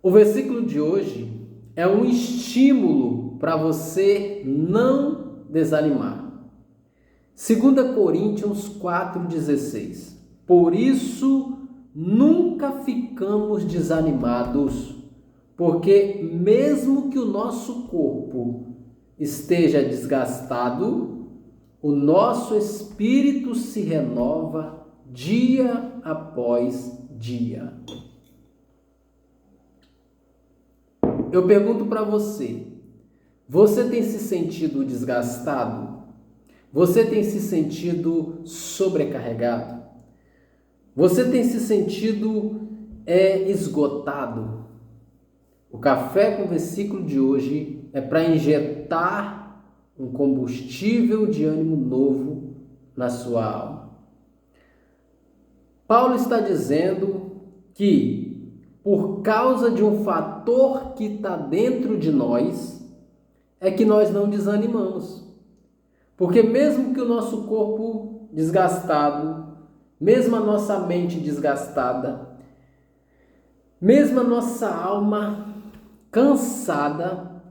O versículo de hoje é um estímulo para você não desanimar. 2 Coríntios 4,16. Por isso, nunca ficamos desanimados, porque mesmo que o nosso corpo esteja desgastado, o nosso espírito se renova dia após dia. Eu pergunto para você, você tem se sentido desgastado? Você tem se sentido sobrecarregado? Você tem se sentido esgotado? O Café com Versículo de hoje é para injetar um combustível de ânimo novo na sua alma. Paulo está dizendo que por causa de um fator que está dentro de nós, é que nós não desanimamos. Porque mesmo que o nosso corpo desgastado, mesmo a nossa mente desgastada, mesmo a nossa alma cansada,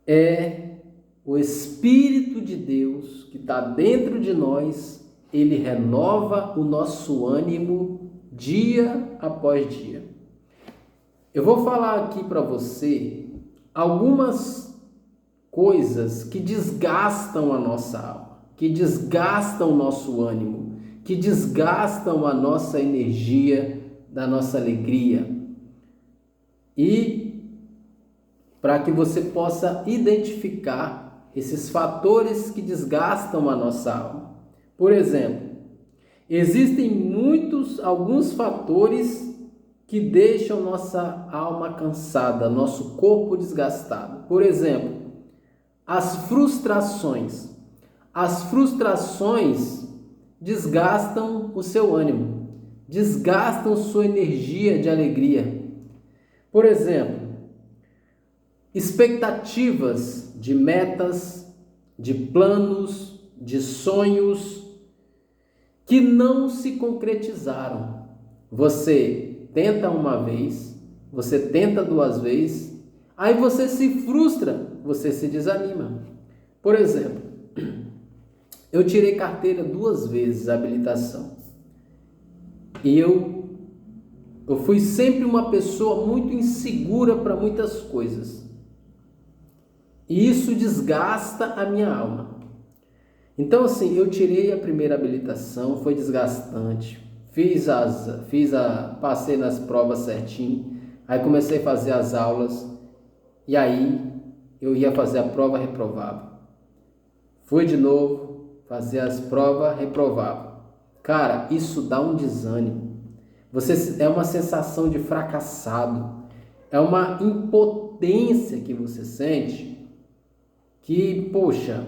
é o Espírito de Deus que está dentro de nós, ele renova o nosso ânimo dia após dia. Eu vou falar aqui para você algumas coisas que desgastam a nossa alma, que desgastam o nosso ânimo, que desgastam a nossa energia, da nossa alegria. E para que você possa identificar esses fatores que desgastam a nossa alma. Por exemplo, existem alguns fatores que deixam nossa alma cansada, nosso corpo desgastado. Por exemplo, as frustrações. As frustrações desgastam o seu ânimo, desgastam sua energia de alegria. Por exemplo, expectativas de metas, de planos, de sonhos que não se concretizaram. Você tenta uma vez, você tenta duas vezes, aí você se frustra, você se desanima. Por exemplo, eu tirei carteira 2 vezes, habilitação. E eu fui sempre uma pessoa muito insegura para muitas coisas. E isso desgasta a minha alma. Então, assim, eu tirei a primeira habilitação, foi desgastante. Passei nas provas certinho. Aí comecei a fazer as aulas. E aí eu ia fazer a prova, reprovava. Fui de novo, fazer as provas, reprovava. Cara, isso dá um desânimo. É uma sensação de fracassado. É uma impotência que você sente. Que, poxa,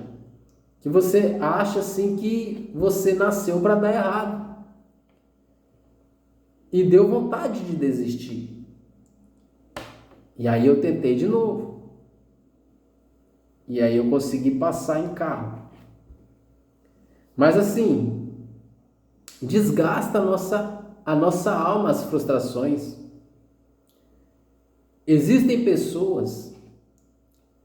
que você acha assim que você nasceu para dar errado. E deu vontade de desistir. E aí eu tentei de novo. E aí eu consegui passar em carro. Mas assim, desgasta a nossa alma as frustrações. Existem pessoas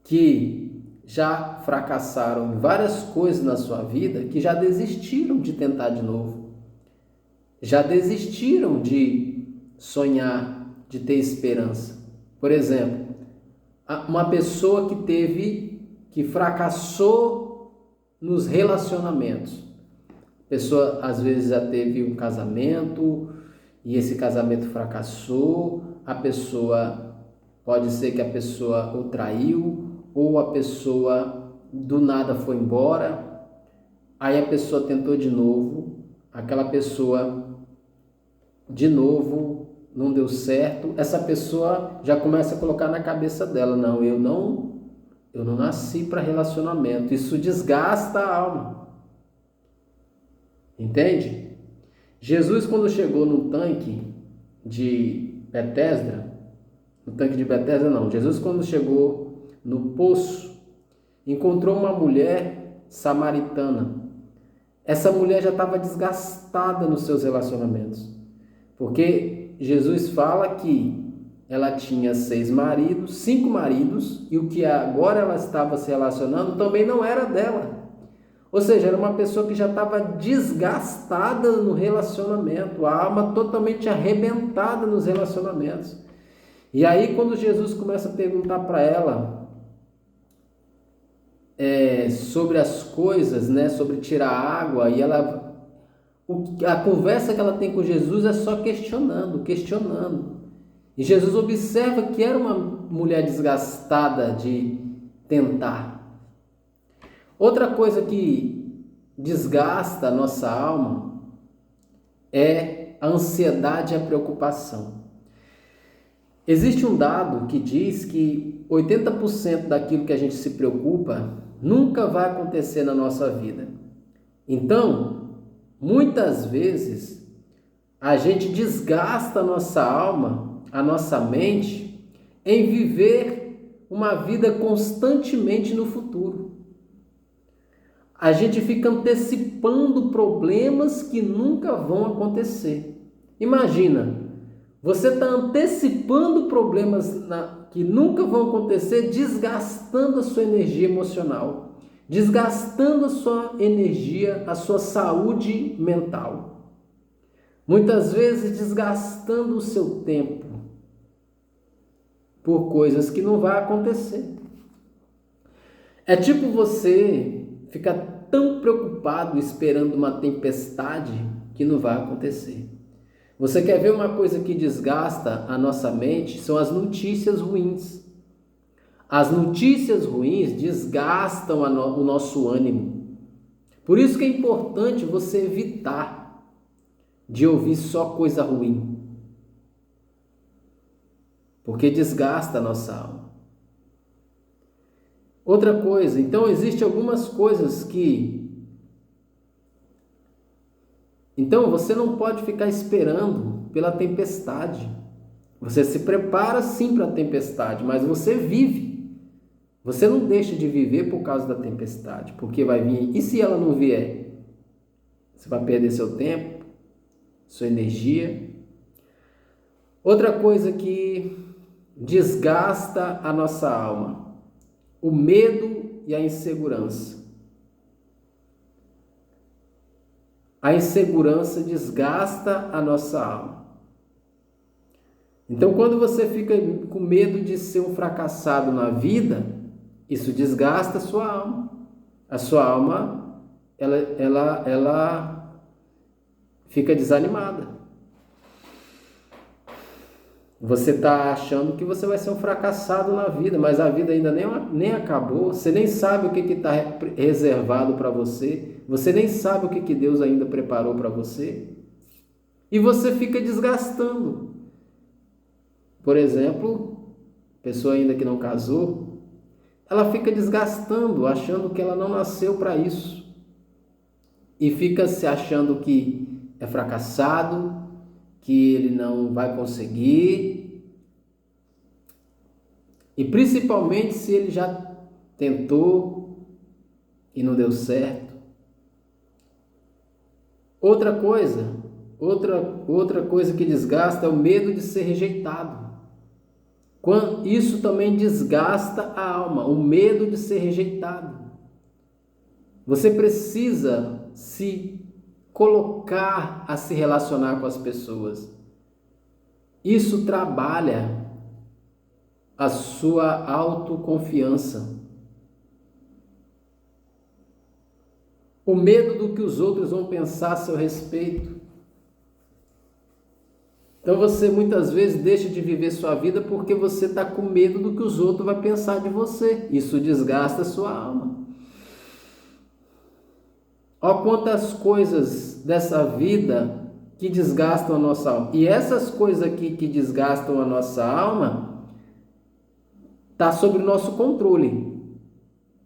que já fracassaram em várias coisas na sua vida, que já desistiram de tentar de novo. Já desistiram de sonhar, de ter esperança. Por exemplo, uma pessoa que fracassou nos relacionamentos. A pessoa às vezes já teve um casamento e esse casamento fracassou. Pode ser que a pessoa o traiu, ou a pessoa do nada foi embora, aí a pessoa tentou de novo, aquela pessoa de novo não deu certo, essa pessoa já começa a colocar na cabeça dela, não, eu não nasci para relacionamento, isso desgasta a alma, entende? Jesus, quando chegou no tanque de Betesda, Jesus, quando chegou no poço, encontrou uma mulher samaritana. Essa mulher já estava desgastada nos seus relacionamentos, porque Jesus fala que ela tinha 6 maridos, 5 maridos, e o que agora ela estava se relacionando também não era dela. Ou seja, era uma pessoa que já estava desgastada no relacionamento, a alma totalmente arrebentada nos relacionamentos. E aí, quando Jesus começa a perguntar para ela sobre as coisas, né, sobre tirar água, e a conversa que ela tem com Jesus é só questionando. E Jesus observa que era uma mulher desgastada de tentar. Outra coisa que desgasta a nossa alma é a ansiedade e a preocupação. Existe um dado que diz que 80% daquilo que a gente se preocupa nunca vai acontecer na nossa vida. Então, muitas vezes, a gente desgasta a nossa alma, a nossa mente, em viver uma vida constantemente no futuro. A gente fica antecipando problemas que nunca vão acontecer. Imagina, você está antecipando problemas que nunca vão acontecer, desgastando a sua energia emocional, desgastando a sua energia, a sua saúde mental. Muitas vezes desgastando o seu tempo por coisas que não vão acontecer. É tipo você ficar tão preocupado esperando uma tempestade que não vai acontecer. Você quer ver uma coisa que desgasta a nossa mente? São as notícias ruins. As notícias ruins desgastam o nosso ânimo. Por isso que é importante você evitar de ouvir só coisa ruim. Porque desgasta a nossa alma. Outra coisa, então existem algumas coisas que... Então você não pode ficar esperando pela tempestade. Você se prepara sim para a tempestade, mas você vive. Você não deixa de viver por causa da tempestade, porque vai vir. E se ela não vier? Você vai perder seu tempo, sua energia. Outra coisa que desgasta a nossa alma: o medo e a insegurança. A insegurança desgasta a nossa alma. Então, quando você fica com medo de ser um fracassado na vida, isso desgasta a sua alma. A sua alma, ela fica desanimada. Você está achando que você vai ser um fracassado na vida, mas a vida ainda nem acabou. Você nem sabe o que está reservado para você. Você nem sabe o que Deus ainda preparou para você. E você fica desgastando. Por exemplo, pessoa ainda que não casou, ela fica desgastando, achando que ela não nasceu para isso. E fica se achando que é fracassado, que ele não vai conseguir, e principalmente se ele já tentou e não deu certo. Outra coisa que desgasta é o medo de ser rejeitado. Isso também desgasta a alma, o medo de ser rejeitado. Você precisa se colocar a se relacionar com as pessoas. Isso trabalha a sua autoconfiança. O medo do que os outros vão pensar a seu respeito. Então você muitas vezes deixa de viver sua vida porque você está com medo do que os outros vão pensar de você. Isso desgasta a sua alma. Olha quantas coisas dessa vida que desgastam a nossa alma. E essas coisas aqui que desgastam a nossa alma está sob o nosso controle.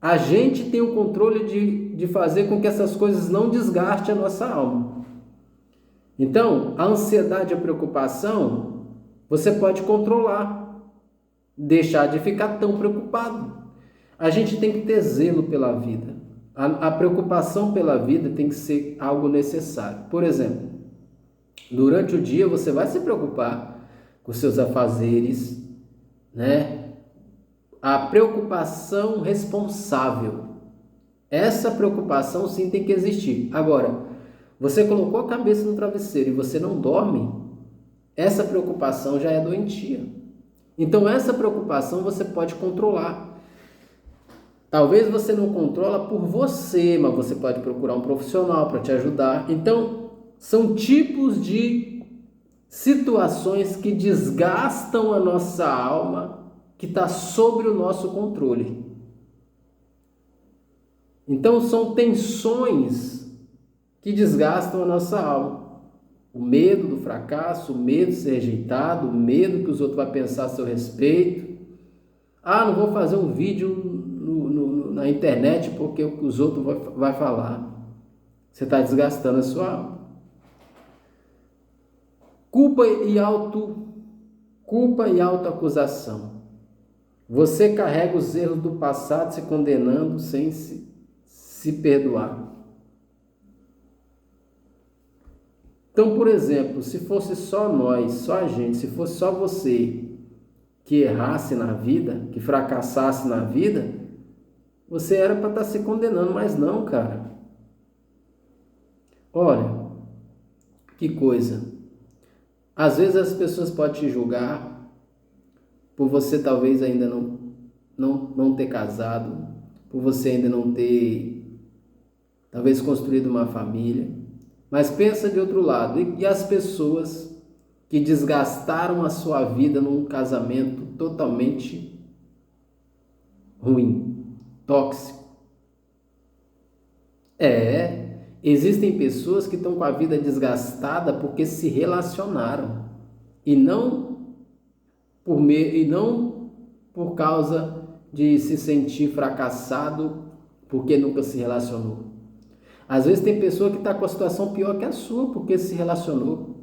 A gente tem o controle de fazer com que essas coisas não desgastem a nossa alma. Então, a ansiedade e a preocupação, você pode controlar. Deixar de ficar tão preocupado. A gente tem que ter zelo pela vida. A preocupação pela vida tem que ser algo necessário. Por exemplo, Durante o dia você vai se preocupar com seus afazeres, né? A preocupação responsável. Essa preocupação sim tem que existir. Agora, você colocou a cabeça no travesseiro e você não dorme, essa preocupação já é doentia. Então essa preocupação você pode controlar. Talvez você não controla por você, mas você pode procurar um profissional para te ajudar. Então, são tipos de situações que desgastam a nossa alma, que está sobre o nosso controle. Então, são tensões que desgastam a nossa alma. O medo do fracasso, o medo de ser rejeitado, o medo que os outros vão pensar a seu respeito. Ah, não vou fazer um vídeo na internet porque o que os outros vão falar. Você está desgastando a sua alma. Culpa e autoacusação. Você carrega os erros do passado se condenando sem se perdoar. Então, por exemplo, se fosse só nós, só a gente, se fosse só você que errasse na vida, que fracassasse na vida, você era para estar se condenando, mas não, cara. Olha, que coisa. Às vezes as pessoas podem te julgar por você talvez ainda não ter casado, por você ainda não ter, talvez, construído uma família. Mas pensa de outro lado, e as pessoas que desgastaram a sua vida num casamento totalmente ruim, tóxico? Existem pessoas que estão com a vida desgastada porque se relacionaram e não por causa de se sentir fracassado porque nunca se relacionou. Às vezes tem pessoa que está com a situação pior que a sua porque se relacionou.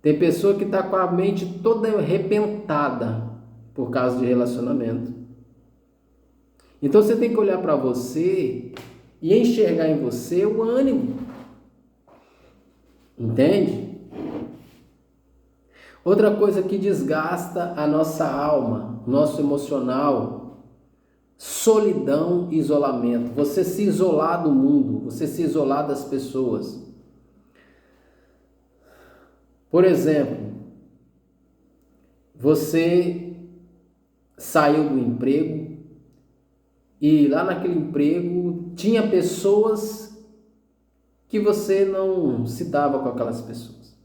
Tem pessoa que está com a mente toda arrebentada por causa de relacionamento. Então você tem que olhar para você e enxergar em você o ânimo. Entende? Outra coisa que desgasta a nossa alma, nosso emocional: solidão e isolamento. Você se isolar do mundo, você se isolar das pessoas. Por exemplo, você saiu do emprego e lá naquele emprego tinha pessoas que você não se dava com aquelas pessoas.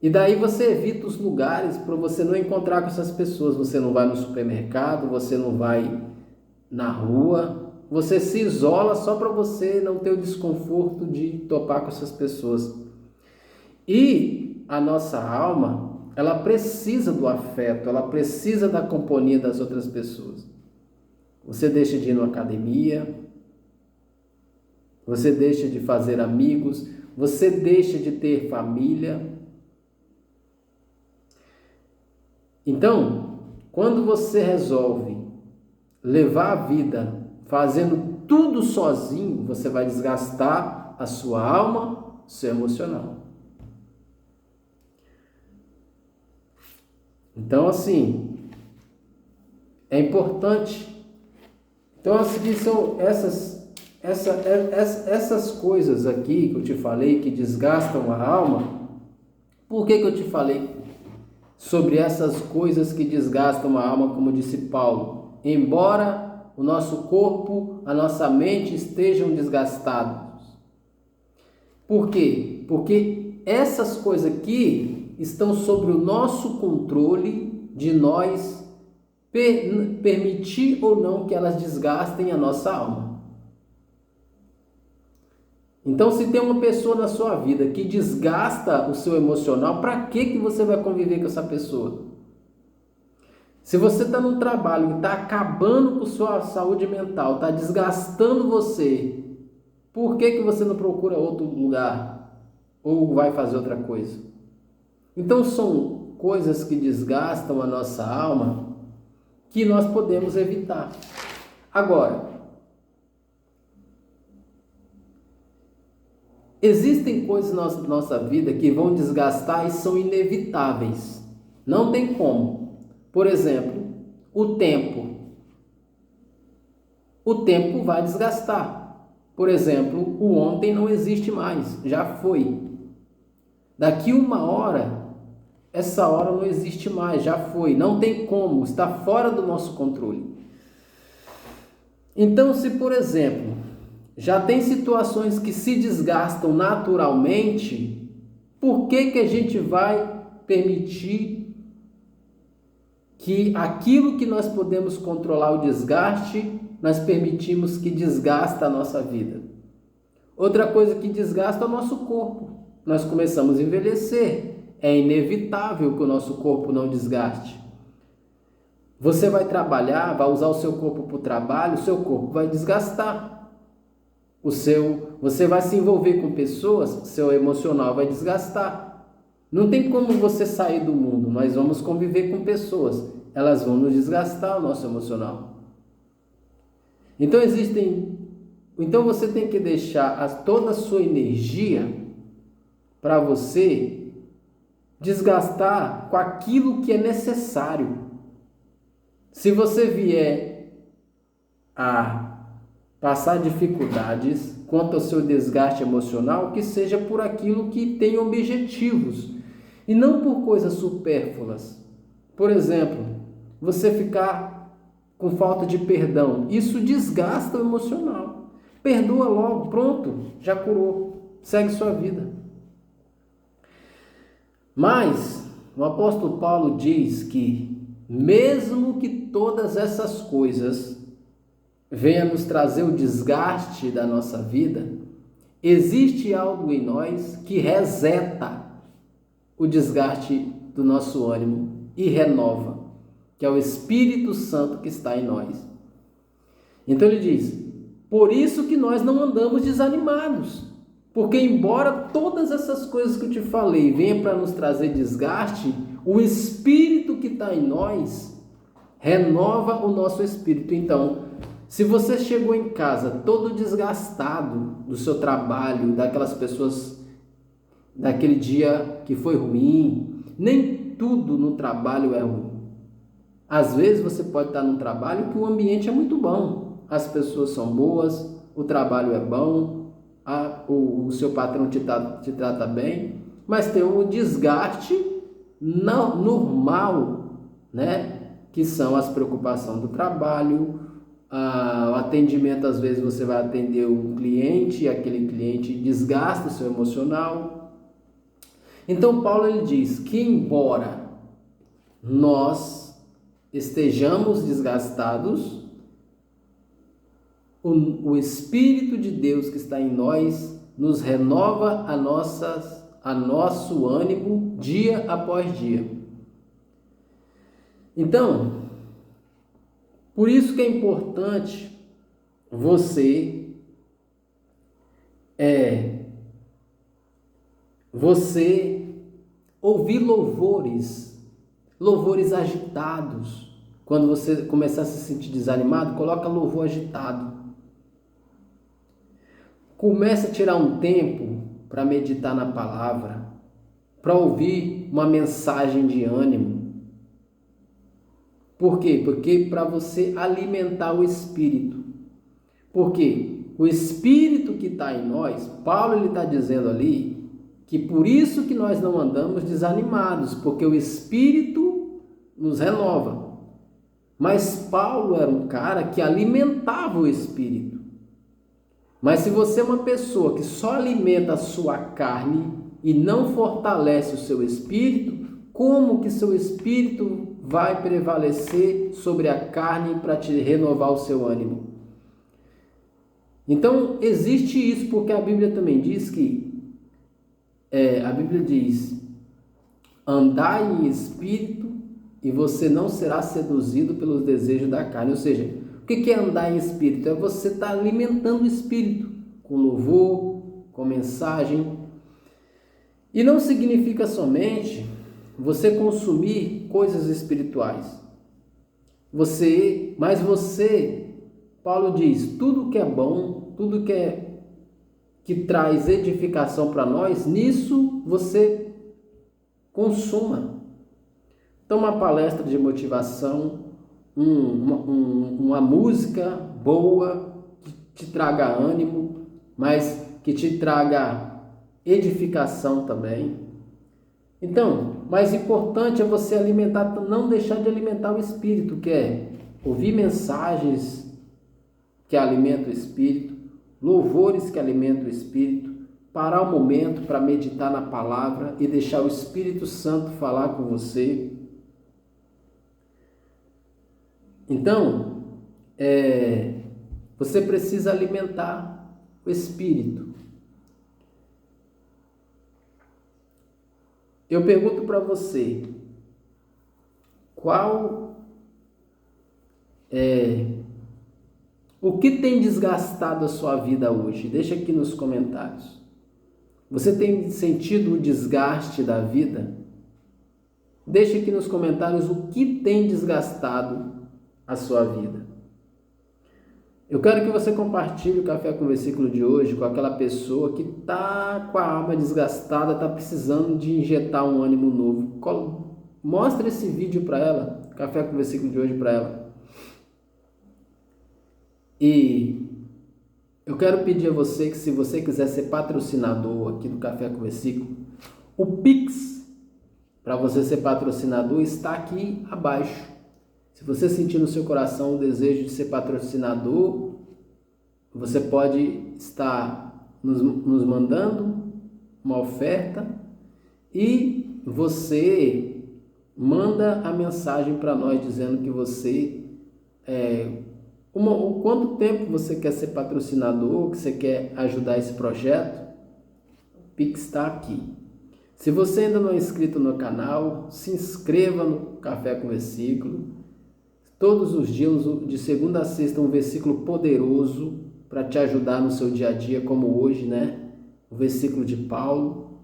E daí você evita os lugares para você não encontrar com essas pessoas. Você não vai no supermercado, você não vai na rua, você se isola só para você não ter o desconforto de topar com essas pessoas. E a nossa alma, ela precisa do afeto, ela precisa da companhia das outras pessoas. Você deixa de ir na academia, você deixa de fazer amigos, você deixa de ter família. Então, quando você resolve levar a vida fazendo tudo sozinho, você vai desgastar a sua alma, seu emocional. Então, assim, é importante. Então, assim, são essas coisas aqui que eu te falei que desgastam a alma. Por que eu te falei sobre essas coisas que desgastam a alma, como disse Paulo? Embora o nosso corpo, a nossa mente estejam desgastados. Por quê? Porque essas coisas aqui estão sobre o nosso controle de nós permitir ou não que elas desgastem a nossa alma. Então, se tem uma pessoa na sua vida que desgasta o seu emocional, para que você vai conviver com essa pessoa? Se você está num trabalho que está acabando com sua saúde mental, está desgastando você, por que você não procura outro lugar? Ou vai fazer outra coisa? Então, são coisas que desgastam a nossa alma que nós podemos evitar. Agora, Existem coisas na nossa vida que vão desgastar e são inevitáveis. Não tem como. Por exemplo, o tempo. O tempo vai desgastar. Por exemplo, o ontem não existe mais, já foi. Daqui 1 hora, essa hora não existe mais, já foi. Não tem como, está fora do nosso controle. Então, se por exemplo, já tem situações que se desgastam naturalmente, por que a gente vai permitir que aquilo que nós podemos controlar o desgaste, nós permitimos que desgasta a nossa vida? Outra coisa que desgasta é o nosso corpo. Nós começamos a envelhecer. É inevitável que o nosso corpo não desgaste. Você vai trabalhar, vai usar o seu corpo para o trabalho, o seu corpo vai desgastar. Você vai se envolver com pessoas, seu emocional vai desgastar. Não tem como você sair do mundo, nós vamos conviver com pessoas, elas vão nos desgastar o nosso emocional. Então você tem que deixar toda a sua energia para você desgastar com aquilo que é necessário. Se você vier a passar dificuldades quanto ao seu desgaste emocional, que seja por aquilo que tem objetivos e não por coisas supérfluas. Por exemplo, você ficar com falta de perdão, isso desgasta o emocional. Perdoa logo, pronto, já curou, segue sua vida. Mas o apóstolo Paulo diz que mesmo que todas essas coisas venham nos trazer o desgaste da nossa vida, existe algo em nós que reseta o desgaste do nosso ânimo e renova, que é o Espírito Santo que está em nós. Então ele diz, por isso que nós não andamos desanimados, porque embora todas essas coisas que eu te falei venham para nos trazer desgaste, o Espírito que está em nós renova o nosso espírito. Então, se você chegou em casa todo desgastado do seu trabalho, daquelas pessoas, daquele dia que foi ruim, nem tudo no trabalho é ruim. Às vezes você pode estar num trabalho que o ambiente é muito bom, as pessoas são boas, o trabalho é bom, o seu patrão te trata bem, mas tem um desgaste normal, né? Que são as preocupações do trabalho, o atendimento. Às vezes você vai atender um cliente e aquele cliente desgasta o seu emocional. Então Paulo ele diz que embora nós estejamos desgastados, o Espírito de Deus que está em nós nos renova a nosso ânimo dia após dia. Então, por isso que é importante você ouvir louvores agitados. Quando você começar a se sentir desanimado, coloca louvor agitado. Comece a tirar um tempo para meditar na palavra, para ouvir uma mensagem de ânimo. Por quê? Porque para você alimentar o Espírito. Por quê? O Espírito que está em nós, Paulo ele está dizendo ali, que por isso que nós não andamos desanimados, porque o Espírito nos renova. Mas Paulo era um cara que alimentava o Espírito. Mas se você é uma pessoa que só alimenta a sua carne e não fortalece o seu espírito, como que seu espírito vai prevalecer sobre a carne para te renovar o seu ânimo? Então existe isso, porque a Bíblia também diz que, a Bíblia diz, andai em espírito e você não será seduzido pelos desejos da carne. Ou seja, o que é andar em espírito? É você estar alimentando o espírito com louvor, com mensagem. E não significa somente você consumir coisas espirituais. Paulo diz, tudo que é bom, tudo que é que traz edificação para nós, nisso você consuma. Então, uma palestra de motivação, uma música boa, que te traga ânimo, mas que te traga edificação também. Então, mais importante é você alimentar, não deixar de alimentar o espírito, que é ouvir mensagens que alimentam o espírito, louvores que alimentam o espírito, parar um momento para meditar na palavra e deixar o Espírito Santo falar com você. Então, você precisa alimentar o espírito. Eu pergunto para você, o que tem desgastado a sua vida hoje? Deixa aqui nos comentários. Você tem sentido o desgaste da vida? Deixa aqui nos comentários o que tem desgastado a sua vida. Eu quero que você compartilhe o Café com Versículo de hoje com aquela pessoa que está com a alma desgastada, está precisando de injetar um ânimo novo. Mostre esse vídeo para ela, Café com Versículo de hoje para ela. E eu quero pedir a você que, se você quiser ser patrocinador aqui do Café com Versículo, o Pix para você ser patrocinador está aqui abaixo. Se você sentir no seu coração o desejo de ser patrocinador, você pode estar nos mandando uma oferta e você manda a mensagem para nós dizendo que você quanto tempo você quer ser patrocinador, que você quer ajudar esse projeto. O Pix está aqui. Se você ainda não é inscrito no canal, se inscreva no Café com Versículo. Todos os dias, de segunda a sexta, um versículo poderoso para te ajudar no seu dia a dia, como hoje, né? O versículo de Paulo.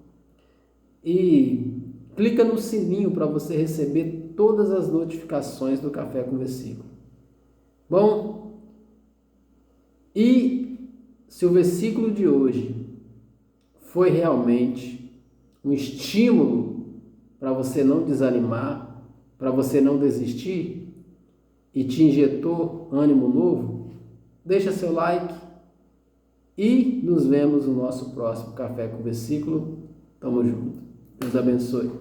E clica no sininho para você receber todas as notificações do Café com Versículo. Bom, e se o versículo de hoje foi realmente um estímulo para você não desanimar, para você não desistir, e te injetou ânimo novo, deixa seu like e nos vemos no nosso próximo Café com Versículo. Tamo junto. Deus abençoe.